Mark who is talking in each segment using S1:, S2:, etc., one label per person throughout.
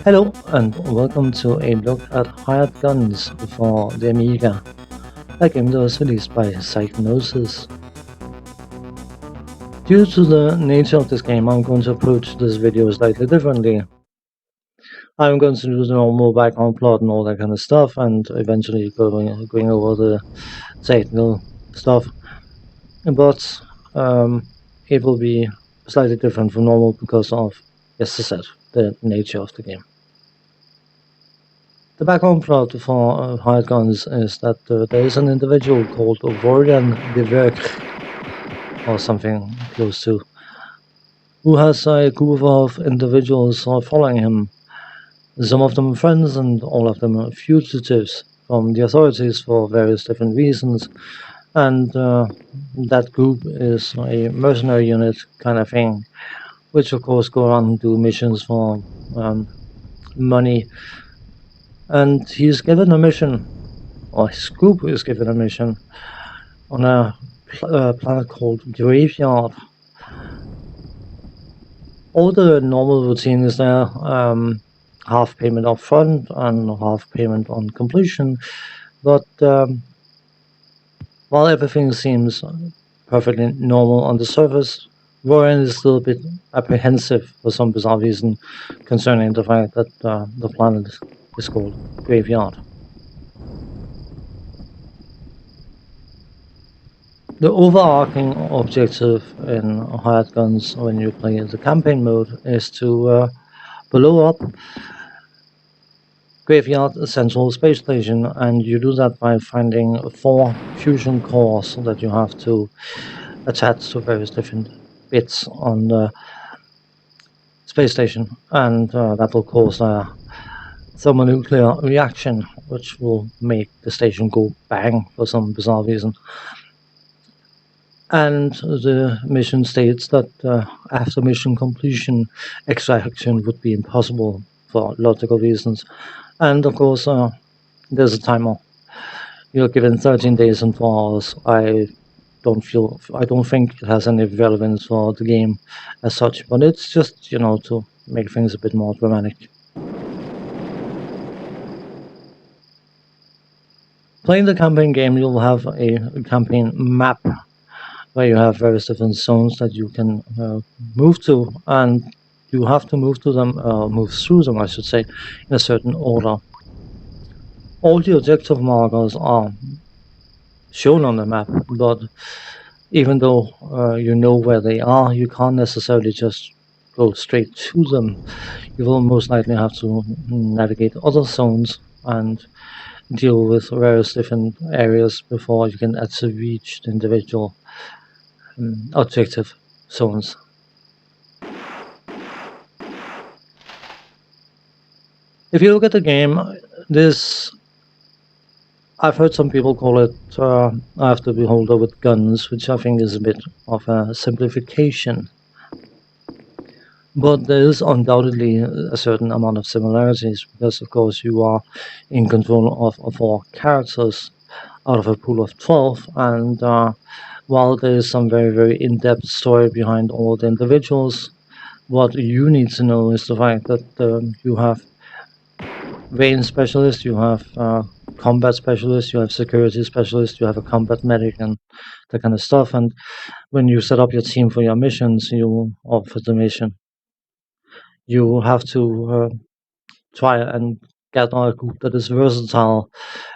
S1: Hello and welcome to a look at hired guns for the Amiga, a game that was released by Psygnosis. Due to the nature of this game, I'm going to approach this video slightly differently. I'm going to do the normal background plot and all that kind of stuff, and eventually going over the technical stuff, but it will be slightly different from normal because of, as I said, the nature of the game. The background plot for hired guns is that there is an individual called Warren de Werk, or something close to, who has a group of individuals following him. Some of them friends and all of them are fugitives from the authorities for various different reasons. And that group is a mercenary unit kind of thing, which of course go around and do missions for money. And he's given a mission, or his group is given a mission, on a planet called Graveyard. All the normal routine is there, half payment up front and half payment on completion, but while everything seems perfectly normal on the surface, Warren is still a bit apprehensive for some bizarre reason concerning the fact that the planet is called Graveyard. The overarching objective in hired guns when you play the campaign mode is to blow up Graveyard Central Space Station, and you do that by finding 4 fusion cores that you have to attach to various different bits on the space station, and that will cause a thermonuclear reaction which will make the station go bang for some bizarre reason. And the mission states that after mission completion, extraction would be impossible for logical reasons. And of course, there's a timer. You're given 13 days and 4 hours. I don't think it has any relevance for the game as such, but it's just, to make things a bit more dramatic. Playing the campaign game, you'll have a campaign map where you have various different zones that you can move to, and you have to move through them, I should say, in a certain order. All the objective markers are shown on the map, but even though you know where they are, you can't necessarily just go straight to them. You will most likely have to navigate other zones and deal with various different areas before you can actually reach the individual objective zones. If you look at the game, I've heard some people call it After Beholder with guns, which I think is a bit of a simplification. But there is undoubtedly a certain amount of similarities, because of course you are in control of 4 characters out of a pool of 12, and while there is some very, very in-depth story behind all the individuals, what you need to know is the fact that you have range specialists, you have combat specialists, you have security specialists, you have a combat medic, and that kind of stuff. And when you set up your team for your missions, or for the mission, you have to try and get a group that is versatile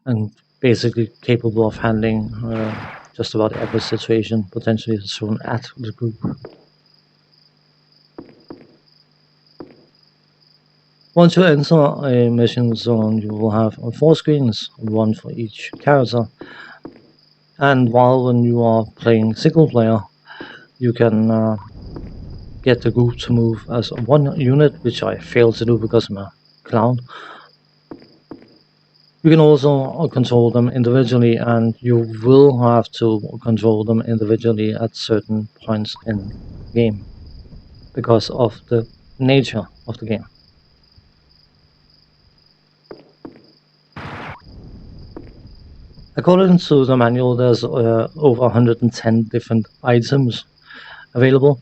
S1: and basically capable of handling just about every situation potentially thrown at the group. Once you enter a mission zone, you will have 4 screens, 1 for each character. And when you are playing single player, you can get the group to move as 1 unit, which I failed to do because I'm a clown. You can also control them individually, and you will have to control them individually at certain points in the game because of the nature of the game. According to the manual, there's over 110 different items available,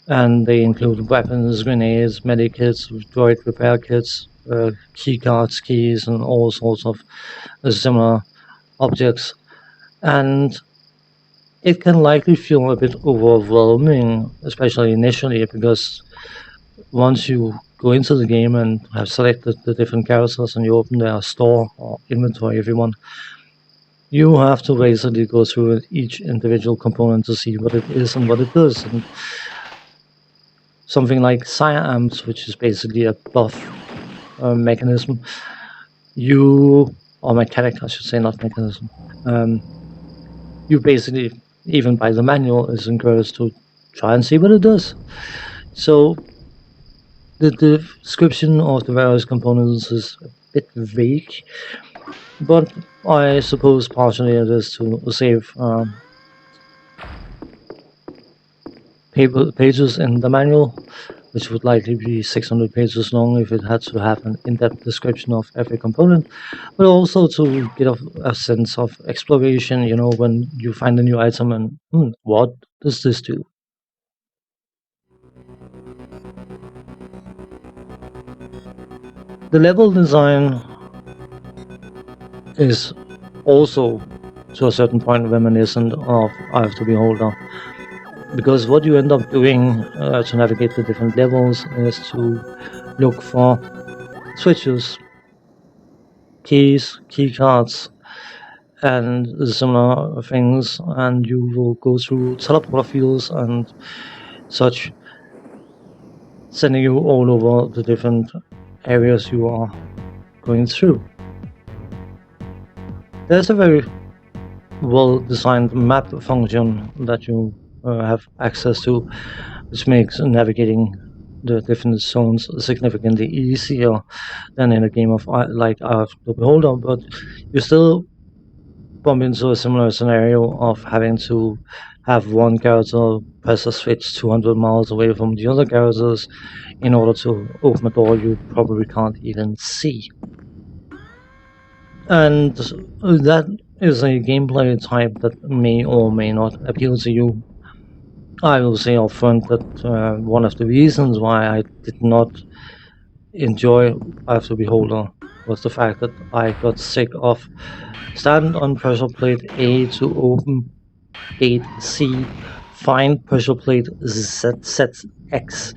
S1: and they include weapons, grenades, medikits, droid repair kits, keycards, keys, and all sorts of similar objects. And it can likely feel a bit overwhelming, especially initially, because once you go into the game and have selected the different characters and you open their store or inventory, if you want, you have to basically go through each individual component to see what it is and what it does. And something like Amps, which is basically a buff mechanism, or mechanic, I should say, not mechanism. You basically, even by the manual, is encouraged to try and see what it does. So the description of the various components is a bit vague, but I suppose partially it is to save pages in the manual, which would likely be 600 pages long if it had to have an in-depth description of every component, but also to get a sense of exploration, when you find a new item and, what does this do? The level design is also, to a certain point, reminiscent of Eye of the Beholder, because what you end up doing to navigate the different levels is to look for switches, keys, key cards, and similar things, and you will go through teleporter fields and such, sending you all over the different areas you are going through. There's a very well-designed map function that you have access to, which makes navigating the different zones significantly easier than in a game of like Eye of the Beholder, but you still bump into a similar scenario of having to have one character press a switch 200 miles away from the other characters in order to open a door you probably can't even see. And that is a gameplay type that may or may not appeal to you. I will say up front that one of the reasons why I did not enjoy Eye of the Beholder was the fact that I got sick of stand on pressure plate A to open gate C, find pressure plate ZX,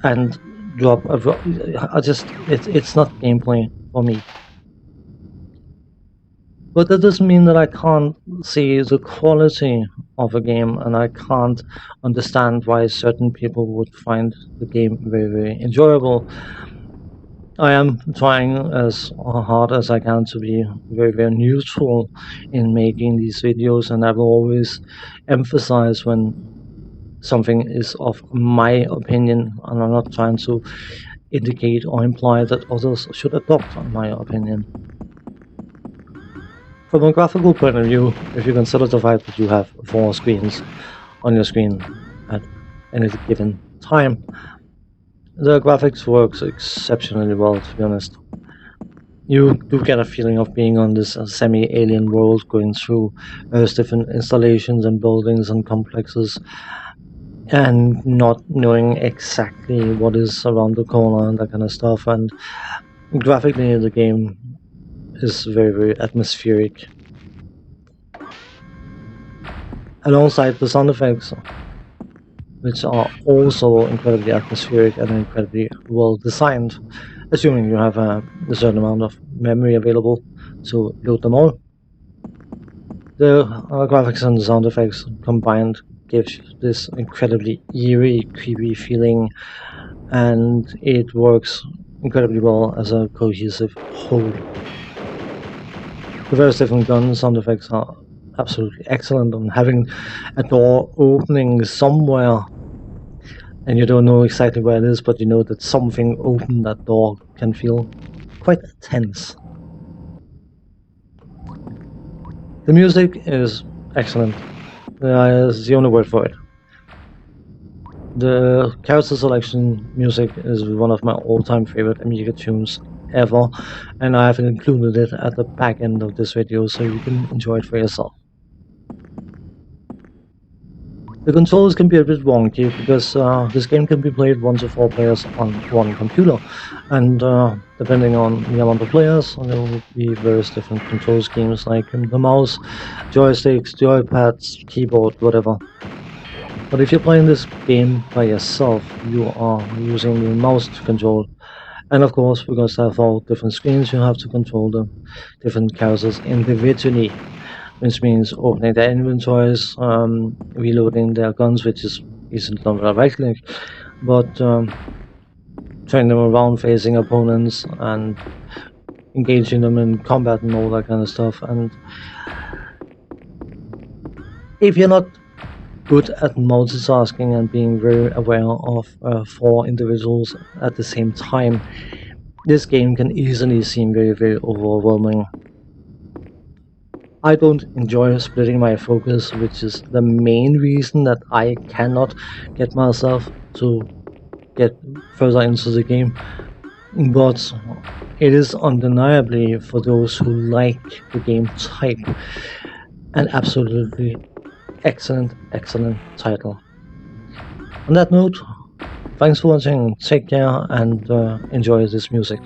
S1: and drop it's not gameplay for me. But that doesn't mean that I can't see the quality of a game, and I can't understand why certain people would find the game very, very enjoyable. I am trying as hard as I can to be very, very neutral in making these videos, and I will always emphasize when something is of my opinion, and I'm not trying to indicate or imply that others should adopt my opinion. From a graphical point of view, if you consider the fact that you have 4 screens on your screen at any given time, the graphics works exceptionally well, to be honest. You do get a feeling of being on this semi-alien world, going through various different installations and buildings and complexes, and not knowing exactly what is around the corner and that kind of stuff. And graphically, the game is very, very atmospheric. Alongside the sound effects, which are also incredibly atmospheric and incredibly well designed, assuming you have a certain amount of memory available to load them all. The graphics and sound effects combined give this incredibly eerie, creepy feeling, and it works incredibly well as a cohesive whole. The various different gun sound effects are absolutely excellent, and having a door opening somewhere and you don't know exactly where it is, but you know that something opened that door can feel quite tense. The music is excellent. Is the only word for it. The character selection music is one of my all-time favorite Amiga tunes ever, and I have included it at the back end of this video so you can enjoy it for yourself. The controls can be a bit wonky because this game can be played 1 to 4 players on one computer, and Depending on the amount of players, there will be various different control schemes like the mouse, joysticks, joypads, keyboard, whatever. But if you're playing this game by yourself, you are using the mouse to control. And of course, because they have all different screens, you have to control the different characters individually, which means opening their inventories, reloading their guns, which is easily done with a right click, but turning them around facing opponents and engaging them in combat and all that kind of stuff. And if you're not good at multitasking and being very aware of 4 individuals at the same time, this game can easily seem very, very overwhelming. I don't enjoy splitting my focus, which is the main reason that I cannot get myself to get further into the game. But it is undeniably, for those who like the game type, an absolutely excellent title. On that note, thanks for watching, take care, and enjoy this music.